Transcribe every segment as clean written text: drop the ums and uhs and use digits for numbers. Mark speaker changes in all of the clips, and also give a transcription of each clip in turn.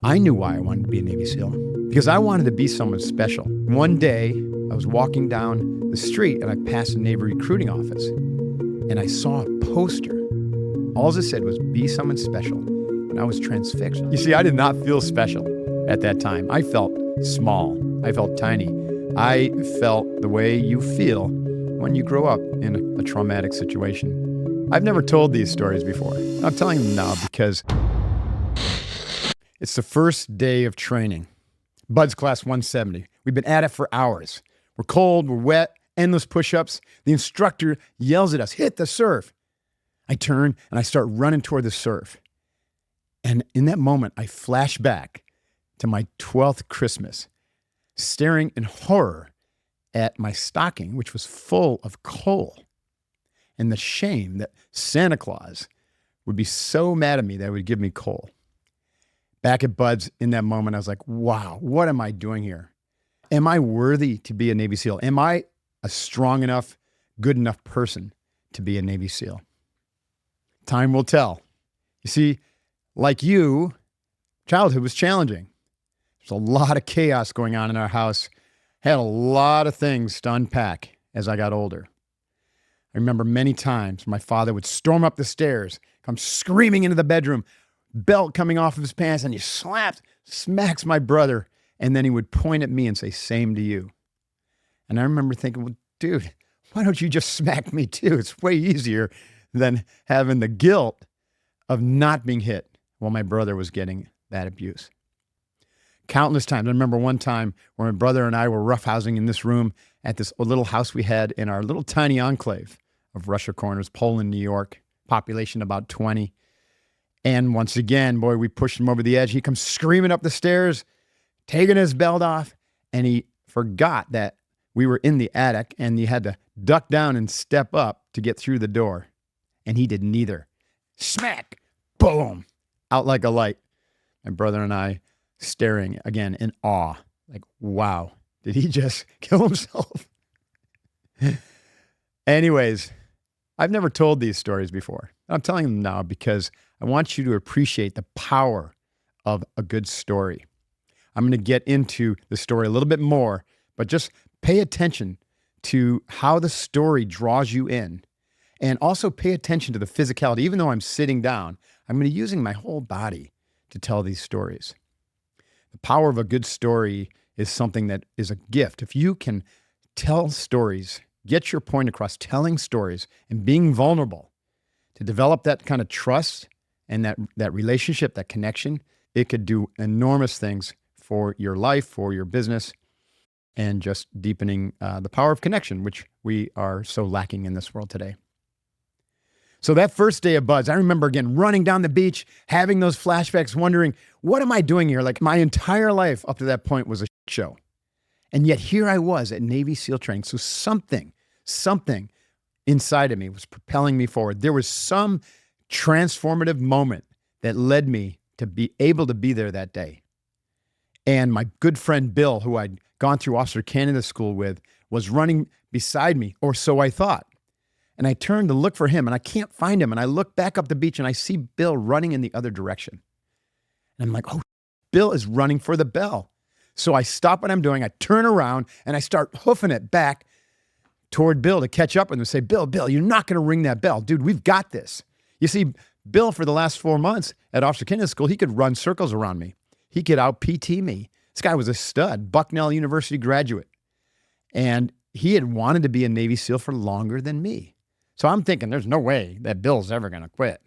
Speaker 1: I knew why I wanted to be a Navy SEAL, because I wanted to be someone special. One day, I was walking down the street and I passed a Navy recruiting office and I saw a poster. All it said was, be someone special. And I was transfixed. You see, I did not feel special at that time. I felt small. I felt tiny. I felt the way you feel when you grow up in a traumatic situation. I've never told these stories before. I'm telling them now because it's the first day of training. Buds Class 170. We've been at it for hours. We're cold, we're wet, endless push-ups. The instructor yells at us, hit the surf. I turn and I start running toward the surf. And in that moment, I flash back to my 12th Christmas, staring in horror at my stocking, which was full of coal, and the shame that Santa Claus would be so mad at me that he would give me coal. Back at Bud's in that moment, I was like, wow, what am I doing here? Am I worthy to be a Navy SEAL? Am I a strong enough, good enough person to be a Navy SEAL? Time will tell. You see, like you, childhood was challenging. There's a lot of chaos going on in our house. Had a lot of things to unpack as I got older. I remember many times my father would storm up the stairs, come screaming into the bedroom, belt coming off of his pants, and he smacks my brother, and then he would point at me and say, same to you. And I remember thinking, well, dude, why don't you just smack me too? It's way easier than having the guilt of not being hit while my brother was getting that abuse. Countless times. I remember one time where my brother and I were roughhousing in this room at this little house we had in our little tiny enclave of Russia Corners, Poland, New York, population about 20. And once again, boy, we pushed him over the edge. He comes screaming up the stairs, taking his belt off, and he forgot that we were in the attic and he had to duck down and step up to get through the door. And he did neither. Smack, boom, out like a light. My brother and I staring again in awe, like, wow, did he just kill himself? Anyways, I've never told these stories before. I'm telling them now because I want you to appreciate the power of a good story. I'm going to get into the story a little bit more, but just pay attention to how the story draws you in. And also pay attention to the physicality. Even though I'm sitting down, I'm going to be using my whole body to tell these stories. The power of a good story is something that is a gift. If you can tell stories, get your point across, telling stories and being vulnerable to develop that kind of trust and that relationship, that connection, it could do enormous things for your life, for your business, and just deepening the power of connection, which we are so lacking in this world today. So that first day of Buds, I remember again running down the beach, having those flashbacks, wondering, what am I doing here? Like my entire life up to that point was a show. And yet here I was at Navy SEAL training. So something inside of me was propelling me forward. There was some transformative moment that led me to be able to be there that day. And my good friend Bill, who I'd gone through Officer Candidate School with, was running beside me, or so I thought. And I turned to look for him and I can't find him. And I look back up the beach and I see Bill running in the other direction. And I'm like, oh, Bill is running for the bell. So I stop what I'm doing. I turn around and I start hoofing it back toward Bill to catch up with him and say, Bill, you're not going to ring that bell. Dude, we've got this. You see, Bill, for the last 4 months at Officer Candidate School, he could run circles around me. He could out PT me. This guy was a stud, Bucknell University graduate. And he had wanted to be a Navy SEAL for longer than me. So I'm thinking there's no way that Bill's ever going to quit.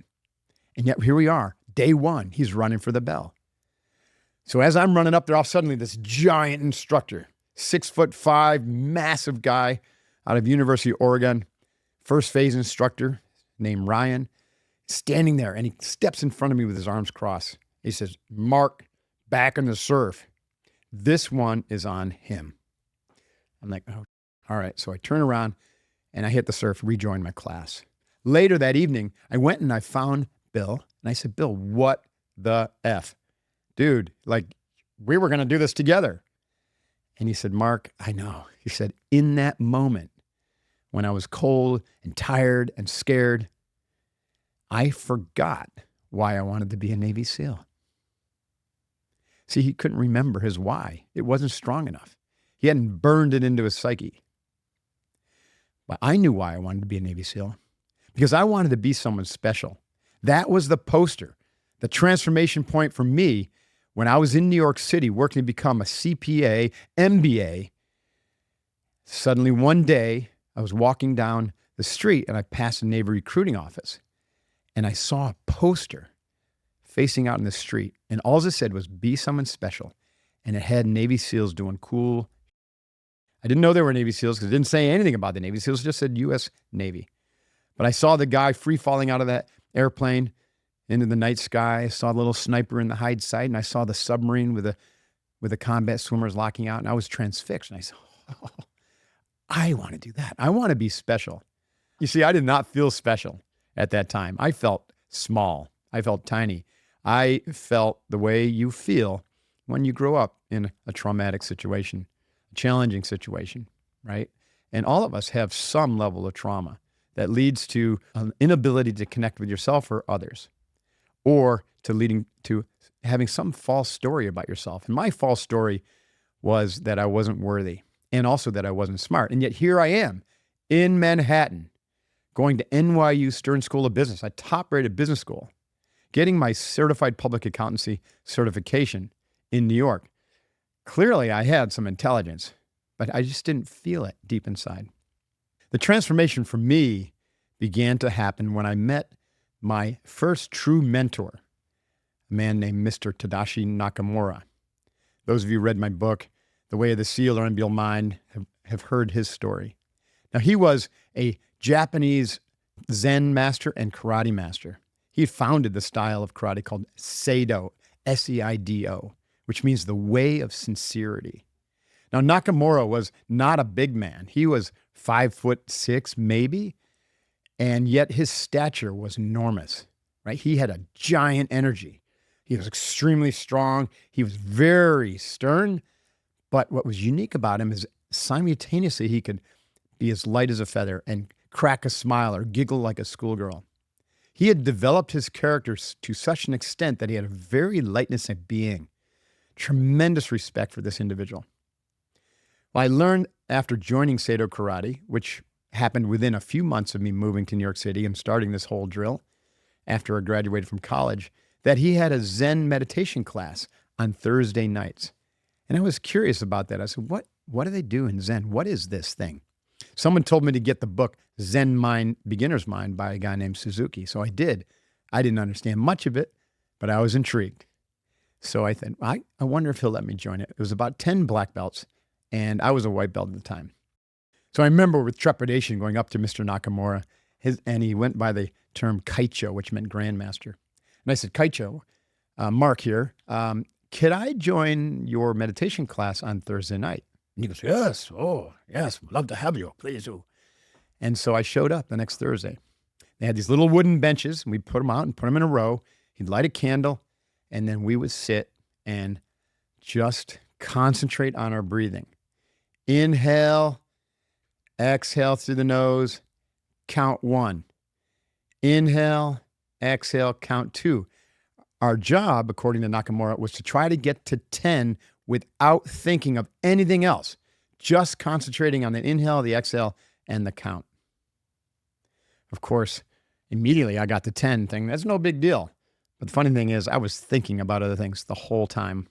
Speaker 1: And yet here we are, day one, he's running for the bell. So as I'm running up there, all suddenly this giant instructor, 6'5", massive guy out of University of Oregon, first phase instructor named Ryan, standing there, and he steps in front of me with his arms crossed. He says, Mark, back in the surf. This one is on him. I'm like, oh, all right. So I turn around and I hit the surf, rejoin my class. Later that evening, I went and I found Bill, and I said, Bill, what the F? Dude, like, we were going to do this together. And he said, Mark, I know. He said, in that moment, when I was cold and tired and scared, I forgot why I wanted to be a Navy SEAL. See, he couldn't remember his why. It wasn't strong enough. He hadn't burned it into his psyche. But I knew why I wanted to be a Navy SEAL, because I wanted to be someone special. That was the poster, the transformation point for me when I was in New York City working to become a CPA, MBA. Suddenly one day I was walking down the street and I passed a Navy recruiting office and I saw a poster facing out in the street, and all it said was, be someone special. And it had Navy SEALs doing cool. I didn't know they were Navy SEALs because it didn't say anything about the Navy SEALs. It just said U.S. Navy. But I saw the guy free falling out of that airplane into the night sky. I saw the little sniper in the hide sight, and I saw the submarine with the combat swimmers locking out, and I was transfixed. And I said, oh, I want to do that. I want to be special. You see, I did not feel special at that time. I felt small. I felt tiny. I felt the way you feel when you grow up in a traumatic situation, a challenging situation, right? And all of us have some level of trauma that leads to an inability to connect with yourself or others, or to leading to having some false story about yourself. And my false story was that I wasn't worthy and also that I wasn't smart. And yet here I am in Manhattan, going to NYU Stern School of Business, a top-rated business school, getting my certified public accountancy certification in New York. Clearly, I had some intelligence, but I just didn't feel it deep inside. The transformation for me began to happen when I met my first true mentor, a man named Mr. Tadashi Nakamura. Those of you who read my book, The Way of the Seal or Unbuilt Mind, have heard his story. Now, he was a Japanese Zen master and karate master. He founded the style of karate called Seido, S-E-I-D-O, which means the way of sincerity. Now, Nakamura was not a big man. He was 5'6", maybe, and yet his stature was enormous, right? He had a giant energy. He was extremely strong. He was very stern, but what was unique about him is simultaneously he could be as light as a feather and crack a smile or giggle like a schoolgirl. He had developed his characters to such an extent that he had a very lightness of being. Tremendous respect for this individual. Well, I learned after joining Seido Karate, which happened within a few months of me moving to New York City and starting this whole drill after I graduated from college, that he had a Zen meditation class on Thursday nights. And I was curious about that. I said, what do they do in Zen? What is this thing? Someone told me to get the book Zen Mind, Beginner's Mind by a guy named Suzuki. So I did. I didn't understand much of it, but I was intrigued. So I thought, I wonder if he'll let me join it. It was about 10 black belts, and I was a white belt at the time. So I remember with trepidation going up to Mr. Nakamura, and he went by the term Kaicho, which meant grandmaster. And I said, Kaicho, Mark here, could I join your meditation class on Thursday night? And he goes, yes, oh, yes, love to have you, please do. And so I showed up the next Thursday. They had these little wooden benches, and we put them out and put them in a row. He'd light a candle, and then we would sit and just concentrate on our breathing. Inhale, exhale through the nose, count 1. Inhale, exhale, count 2. Our job, according to Nakamura, was to try to get to 10 without thinking of anything else, just concentrating on the inhale, the exhale, and the count. Of course, immediately I got the 10 thing. That's no big deal. But the funny thing is I was thinking about other things the whole time.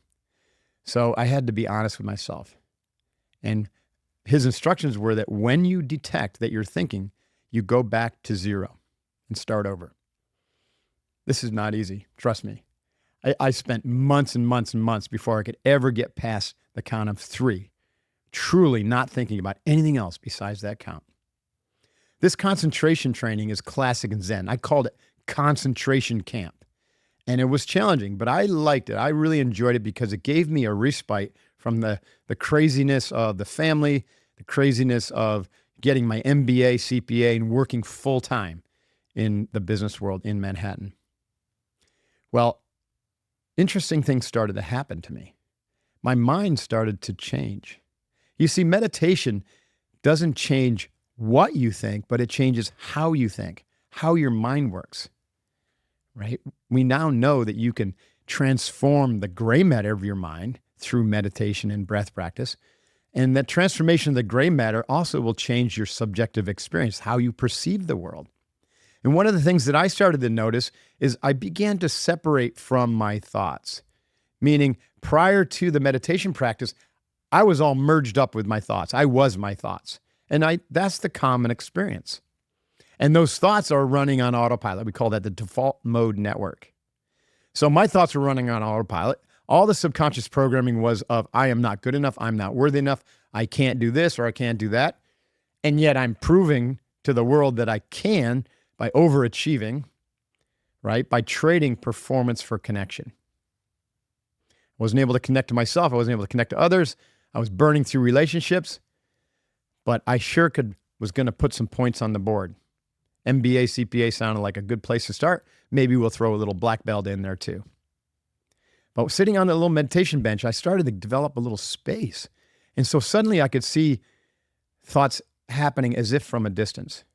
Speaker 1: So I had to be honest with myself. And his instructions were that when you detect that you're thinking, you go back to 0 and start over. This is not easy. Trust me. I spent months and months and months before I could ever get past the count of 3, truly not thinking about anything else besides that count. This concentration training is classic in Zen. I called it concentration camp. And it was challenging, but I liked it. I really enjoyed it because it gave me a respite from the craziness of the family, the craziness of getting my MBA, CPA, and working full-time in the business world in Manhattan. Well, interesting things started to happen to me. My mind started to change. You see, meditation doesn't change what you think, but it changes how you think, how your mind works, right? We now know that you can transform the gray matter of your mind through meditation and breath practice. And that transformation of the gray matter also will change your subjective experience, how you perceive the world. And one of the things that I started to notice is I began to separate from my thoughts, meaning prior to the meditation practice, I was all merged up with my thoughts. I was my thoughts. And that's the common experience. And those thoughts are running on autopilot. We call that the default mode network. So my thoughts were running on autopilot. All the subconscious programming was of, I am not good enough, I'm not worthy enough, I can't do this or I can't do that. And yet I'm proving to the world that I can by overachieving, right? By trading performance for connection. I wasn't able to connect to myself. I wasn't able to connect to others. I was burning through relationships, but I sure was going to put some points on the board. MBA, CPA sounded like a good place to start. Maybe we'll throw a little black belt in there too. But sitting on the little meditation bench, I started to develop a little space. And so suddenly I could see thoughts happening as if from a distance.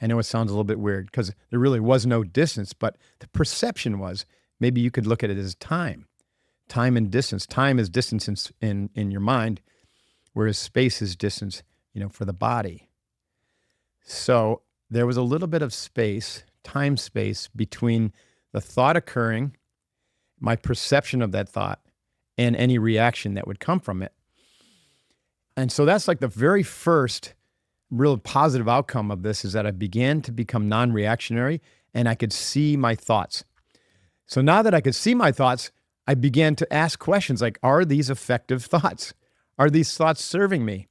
Speaker 1: I know it sounds a little bit weird because there really was no distance, but the perception was, maybe you could look at it as time and distance. Time is distance in your mind, whereas space is distance, for the body. So there was a little bit of space, time space between the thought occurring, my perception of that thought, and any reaction that would come from it. And so that's like the very first real positive outcome of this, is that I began to become non-reactionary and I could see my thoughts. So now that I could see my thoughts, I began to ask questions like, are these effective thoughts? Are these thoughts serving me?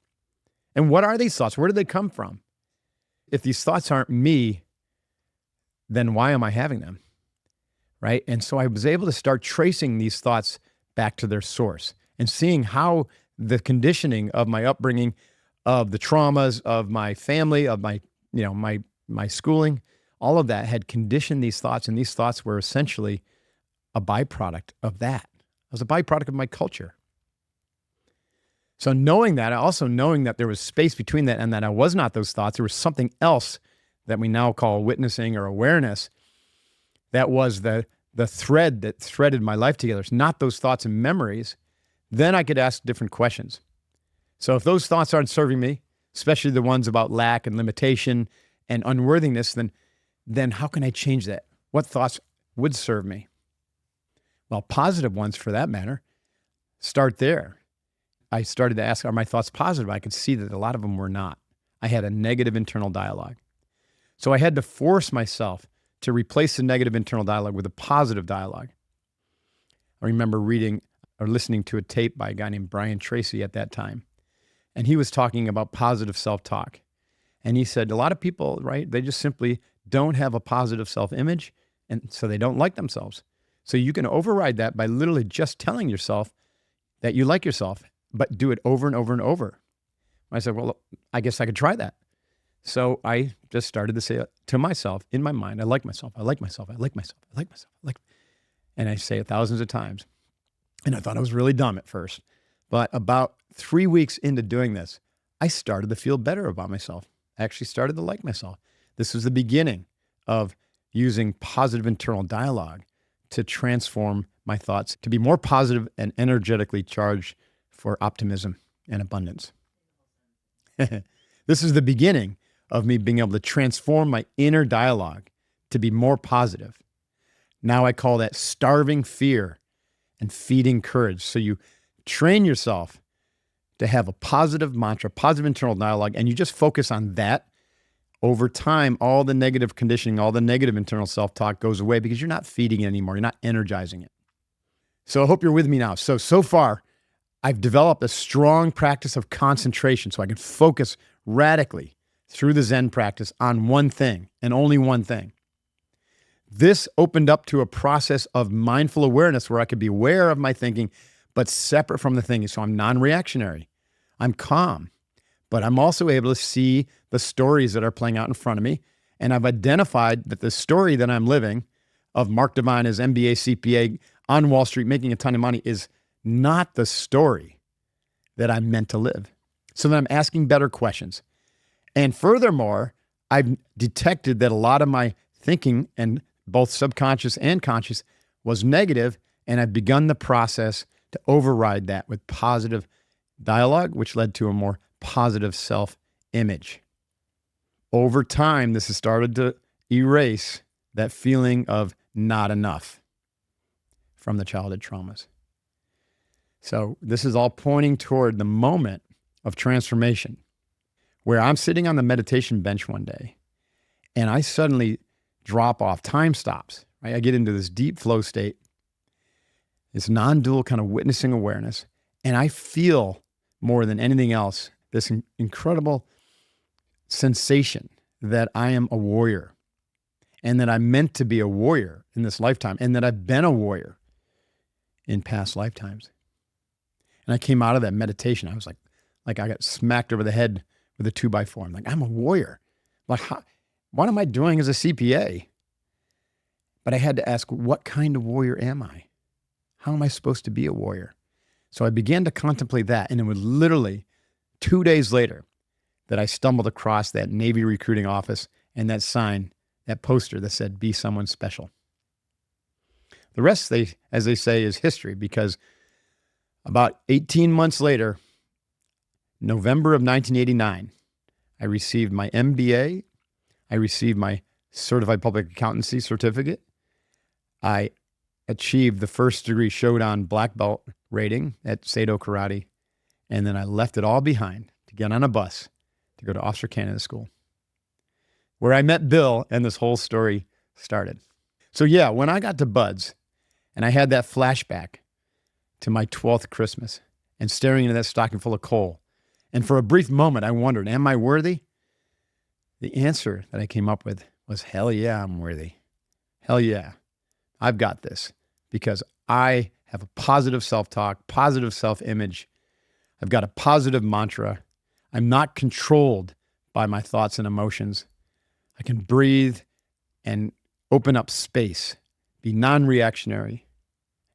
Speaker 1: And what are these thoughts? Where do they come from? If these thoughts aren't me, then why am I having them? Right? And so I was able to start tracing these thoughts back to their source and seeing how the conditioning of my upbringing, of the traumas of my family, of my schooling, all of that had conditioned these thoughts, and these thoughts were essentially a byproduct of that. It was a byproduct of my culture. So knowing that, also knowing that there was space between that and that I was not those thoughts, there was something else that we now call witnessing or awareness, that was the thread that threaded my life together. It's not those thoughts and memories. Then I could ask different questions. So if those thoughts aren't serving me, especially the ones about lack and limitation and unworthiness, then how can I change that? What thoughts would serve me? Well, positive ones for that matter. Start there. I started to ask, are my thoughts positive? I could see that a lot of them were not. I had a negative internal dialogue. So I had to force myself to replace the negative internal dialogue with a positive dialogue. I remember reading or listening to a tape by a guy named Brian Tracy at that time. And he was talking about positive self-talk. And he said, a lot of people, right, they just simply don't have a positive self-image, and so they don't like themselves. So you can override that by literally just telling yourself that you like yourself, but do it over and over and over. I said, well, I guess I could try that. So I just started to say it to myself in my mind, I like myself, I like myself, I like myself, I like myself, I like. And I say it thousands of times. And I thought I was really dumb at first. But about 3 weeks into doing this, I started to feel better about myself. I actually started to like myself. This was the beginning of using positive internal dialogue to transform my thoughts to be more positive and energetically charged for optimism and abundance. This is the beginning of me being able to transform my inner dialogue to be more positive. Now I call that starving fear and feeding courage. So you train yourself to have a positive mantra, positive internal dialogue, and you just focus on that. Over time, all the negative conditioning, all the negative internal self-talk goes away because you're not feeding it anymore. You're not energizing it. So I hope you're with me now. So far, I've developed a strong practice of concentration so I can focus radically through the Zen practice on one thing and only one thing. This opened up to a process of mindful awareness where I could be aware of my thinking, but separate from the thinking. So I'm non-reactionary. I'm calm, but I'm also able to see the stories that are playing out in front of me. And I've identified that the story that I'm living of Mark Divine as MBA, CPA on Wall Street, making a ton of money is not the story that I'm meant to live. So then I'm asking better questions. And furthermore, I've detected that a lot of my thinking, and both subconscious and conscious, was negative, and I've begun the process to override that with positive dialogue, which led to a more positive self-image. Over time, this has started to erase that feeling of not enough from the childhood traumas. So this is all pointing toward the moment of transformation where I'm sitting on the meditation bench one day and I suddenly drop off, time stops, right? I get into this deep flow state, this non-dual kind of witnessing awareness, and I feel more than anything else this incredible sensation that I am a warrior and that I'm meant to be a warrior in this lifetime and that I've been a warrior in past lifetimes. And I came out of that meditation. I was like I got smacked over the head with a 2x4. I'm like, I'm a warrior. Like, what am I doing as a CPA? But I had to ask, what kind of warrior am I? How am I supposed to be a warrior? So I began to contemplate that. And it was literally 2 days later that I stumbled across that Navy recruiting office and that sign, that poster that said, be someone special. The rest, as they say, is history, because about 18 months later, November of 1989, I received my MBA. I received my Certified Public Accountancy certificate. I achieved the first degree Shodan black belt rating at Seido Karate. And then I left it all behind to get on a bus to go to Officer Candidate School, where I met Bill and this whole story started. So yeah, when I got to Buds and I had that flashback to my 12th Christmas and staring into that stocking full of coal, and for a brief moment I wondered, am I worthy? The answer that I came up with was, hell yeah, I'm worthy. Hell yeah, I've got this, because I have a positive self-talk, positive self-image. I've got a positive mantra. I'm not controlled by my thoughts and emotions. I can breathe and open up space, be non-reactionary.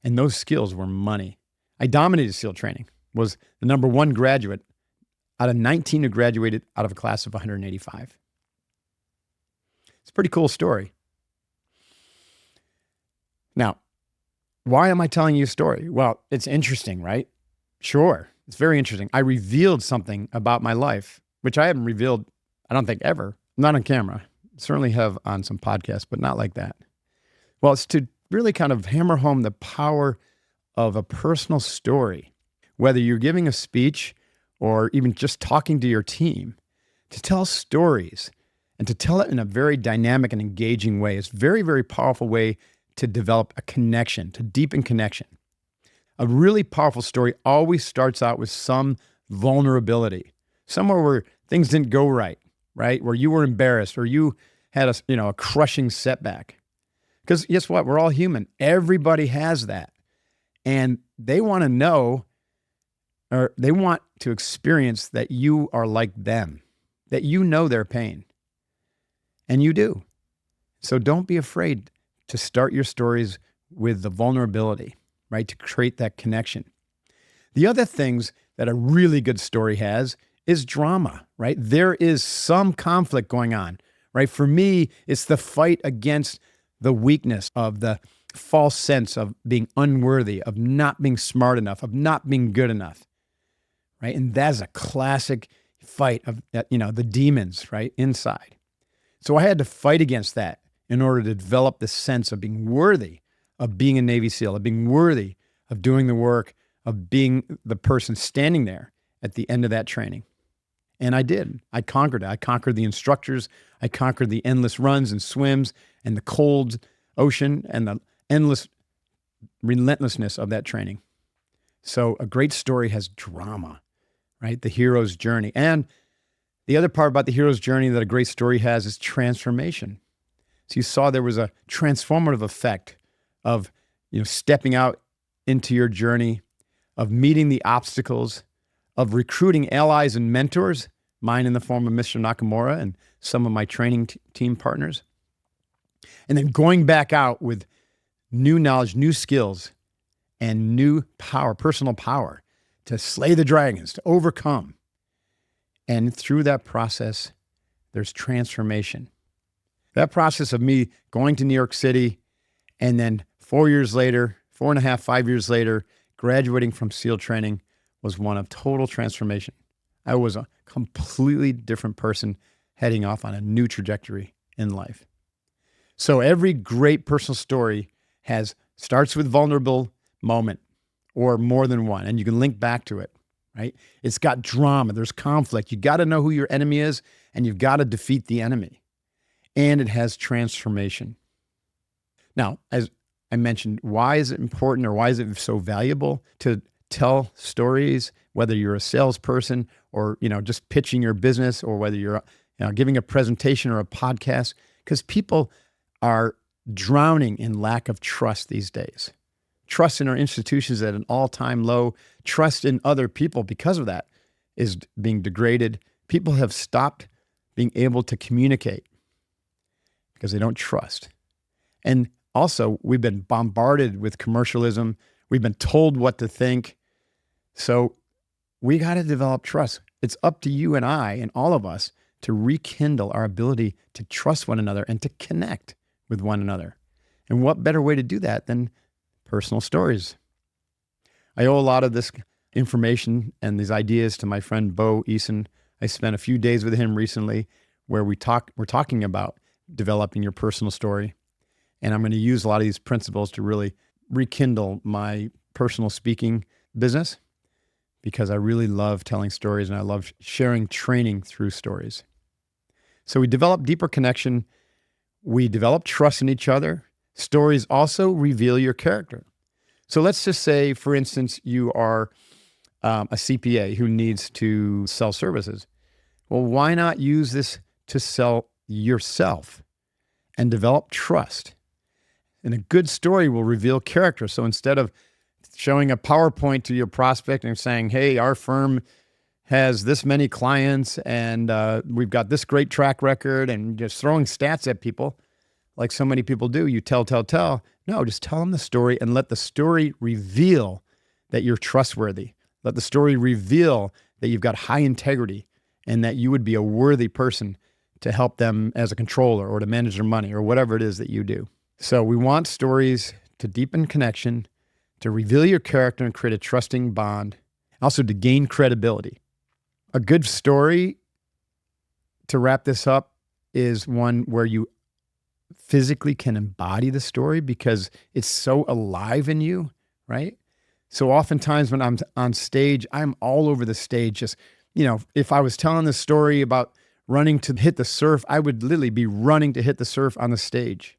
Speaker 1: And those skills were money. I dominated SEAL training, was the number one graduate out of 19 who graduated out of a class of 185. It's a pretty cool story. Now, why am I telling you a story? Well, it's interesting, right? Sure, it's very interesting. I revealed something about my life, which I haven't revealed, I don't think ever, not on camera. Certainly have on some podcasts, but not like that. Well, it's to really kind of hammer home the power of a personal story, whether you're giving a speech or even just talking to your team, to tell stories and to tell it in a very dynamic and engaging way. It's a very, very powerful way to develop a connection, to deepen connection. A really powerful story always starts out with some vulnerability, somewhere where things didn't go right? Where you were embarrassed or you had a crushing setback. Because guess what? We're all human. Everybody has that. And they want to know, or they want to experience that you are like them, that you know their pain. And you do. So don't be afraid to start your stories with the vulnerability, right? To create that connection. The other things that a really good story has is drama, right? There is some conflict going on, right? For me, it's the fight against the weakness of the false sense of being unworthy, of not being smart enough, of not being good enough, right? And that's a classic fight of, the demons, right, inside. So I had to fight against that in order to develop the sense of being worthy of being a Navy SEAL, of being worthy of doing the work, of being the person standing there at the end of that training. And I did. I conquered it. I conquered the instructors. I conquered the endless runs and swims and the cold ocean and the endless relentlessness of that training. So a great story has drama, right? The hero's journey. And the other part about the hero's journey that a great story has is transformation. So you saw there was a transformative effect of, stepping out into your journey, of meeting the obstacles, of recruiting allies and mentors, mine in the form of Mr. Nakamura and some of my training team partners, and then going back out with new knowledge, new skills, and new power, personal power to slay the dragons, to overcome. And through that process, there's transformation. That process of me going to New York City and then 4 years later, 4.5, 5 years later, graduating from SEAL training was one of total transformation. I was a completely different person heading off on a new trajectory in life. So every great personal story starts with vulnerable moment or more than one, and you can link back to it, right? It's got drama, there's conflict. You got to know who your enemy is, and you've got to defeat the enemy. And it has transformation. Now, as I mentioned, why is it important or why is it so valuable to tell stories, whether you're a salesperson or, just pitching your business, or whether you're giving a presentation or a podcast? Because people are drowning in lack of trust these days. Trust in our institutions at an all-time low. Trust in other people because of that is being degraded. People have stopped being able to communicate because they don't trust. And also, we've been bombarded with commercialism. We've been told what to think. So we got to develop trust. It's up to you and I and all of us to rekindle our ability to trust one another and to connect with one another. And what better way to do that than personal stories? I owe a lot of this information and these ideas to my friend Bo Eason. I spent a few days with him recently where we're talking about developing your personal story. And I'm going to use a lot of these principles to really rekindle my personal speaking business, because I really love telling stories and I love sharing training through stories. So we develop deeper connection. We develop trust in each other. Stories also reveal your character. So let's just say, for instance, you are a CPA who needs to sell services. Well, why not use this to sell yourself and develop trust? And a good story will reveal character. So instead of showing a PowerPoint to your prospect and saying, hey, our firm has this many clients and we've got this great track record, and just throwing stats at people like so many people do, you tell. No, just tell them the story and let the story reveal that you're trustworthy. Let the story reveal that you've got high integrity and that you would be a worthy person to help them as a controller or to manage their money or whatever it is that you do. So we want stories to deepen connection, to reveal your character and create a trusting bond, also to gain credibility. A good story, to wrap this up, is one where you physically can embody the story because it's so alive in you, right? So oftentimes when I'm on stage, I'm all over the stage. Just, if I was telling this story about running to hit the surf, I would literally be running to hit the surf on the stage.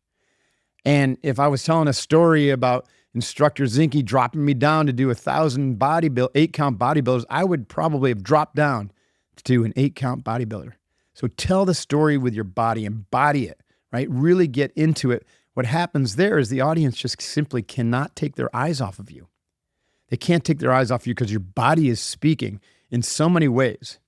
Speaker 1: And if I was telling a story about Instructor Zinke dropping me down to do 1,000 8-count bodybuilders, I would probably have dropped down to do an 8-count bodybuilder. So tell the story with your body, embody it, right? Really get into it. What happens there is the audience just simply cannot take their eyes off of you. They can't take their eyes off you because your body is speaking in so many ways.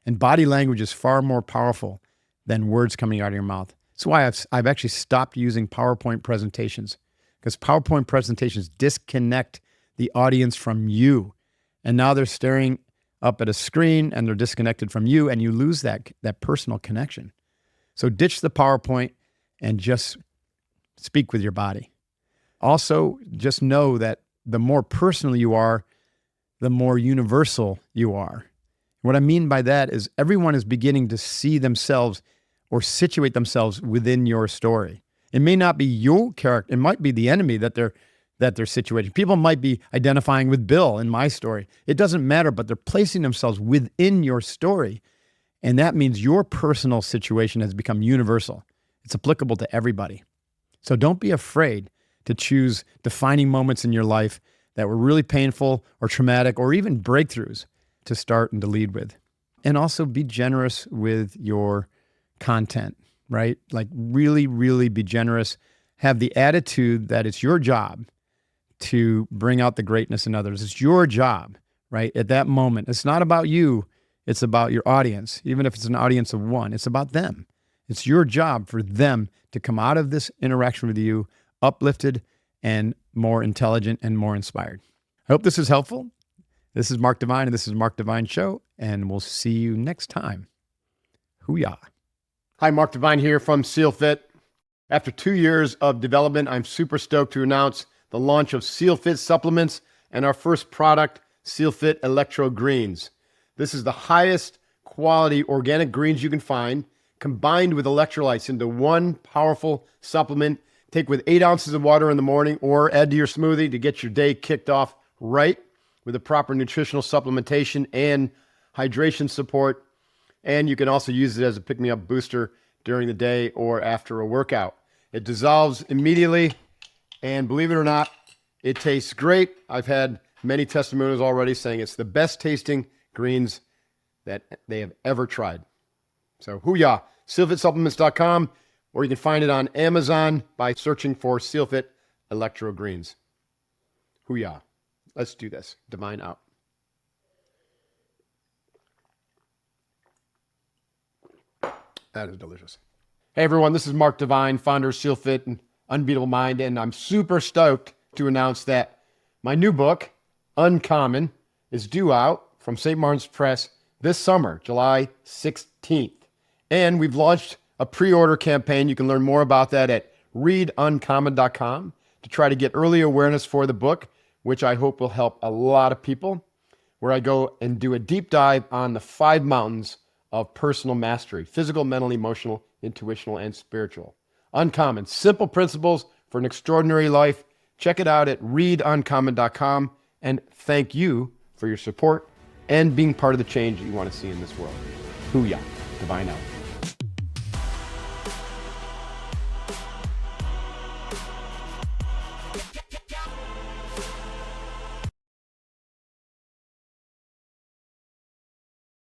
Speaker 1: And body language is far more powerful than words coming out of your mouth. That's why I've actually stopped using PowerPoint presentations, because PowerPoint presentations disconnect the audience from you. And now they're staring up at a screen and they're disconnected from you, and you lose that personal connection. So ditch the PowerPoint and just speak with your body. Also, just know that the more personal you are, the more universal you are. What I mean by that is everyone is beginning to see themselves or situate themselves within your story. It may not be your character. It might be the enemy that they're situating. People might be identifying with Bill in my story. It doesn't matter, but they're placing themselves within your story. And that means your personal situation has become universal. It's applicable to everybody. So don't be afraid to choose defining moments in your life that were really painful or traumatic or even breakthroughs to start and to lead with. And also be generous with your content, right? Like really, really be generous. Have the attitude that it's your job to bring out the greatness in others. It's your job, right? At that moment, it's not about you. It's about your audience. Even if it's an audience of one, it's about them. It's your job for them to come out of this interaction with you uplifted and more intelligent and more inspired. I hope this is helpful. This is Mark Divine, and this is Mark Divine Show, and we'll see you next time. Hoo-yah. Hi, Mark Divine here from SEAL Fit. After 2 years of development, I'm super stoked to announce
Speaker 2: the launch of SealFit supplements and our first product, SealFit Electro Greens. This is the highest quality organic greens you can find, combined with electrolytes into one powerful supplement. Take with 8 ounces of water in the morning or add to your smoothie to get your day kicked off right with the proper nutritional supplementation and hydration support. And you can also use it as a pick-me-up booster during the day or after a workout. It dissolves immediately, and believe it or not, it tastes great. I've had many testimonials already saying it's the best tasting greens that they have ever tried. So, hoo-yah, SealFitSupplements.com, or you can find it on Amazon by searching for SealFit Electro Greens. Hoo-yah. Let's do this. Divine out. That is delicious. Hey everyone, this is Mark Divine, founder of SealFit and Unbeatable Mind, and I'm super stoked to announce that my new book, Uncommon, is due out from St. Martin's Press this summer, July 16th. And we've launched a pre-order campaign. You can learn more about that at readuncommon.com to try to get early awareness for the book, which I hope will help a lot of people, where I go and do a deep dive on the 5 mountains of personal mastery: physical, mental, emotional, intuitional, and spiritual. Uncommon, simple principles for an extraordinary life. Check it out at readuncommon.com, and thank you for your support and being part of the change that you want to see in this world. Hoo-yah. Divine out.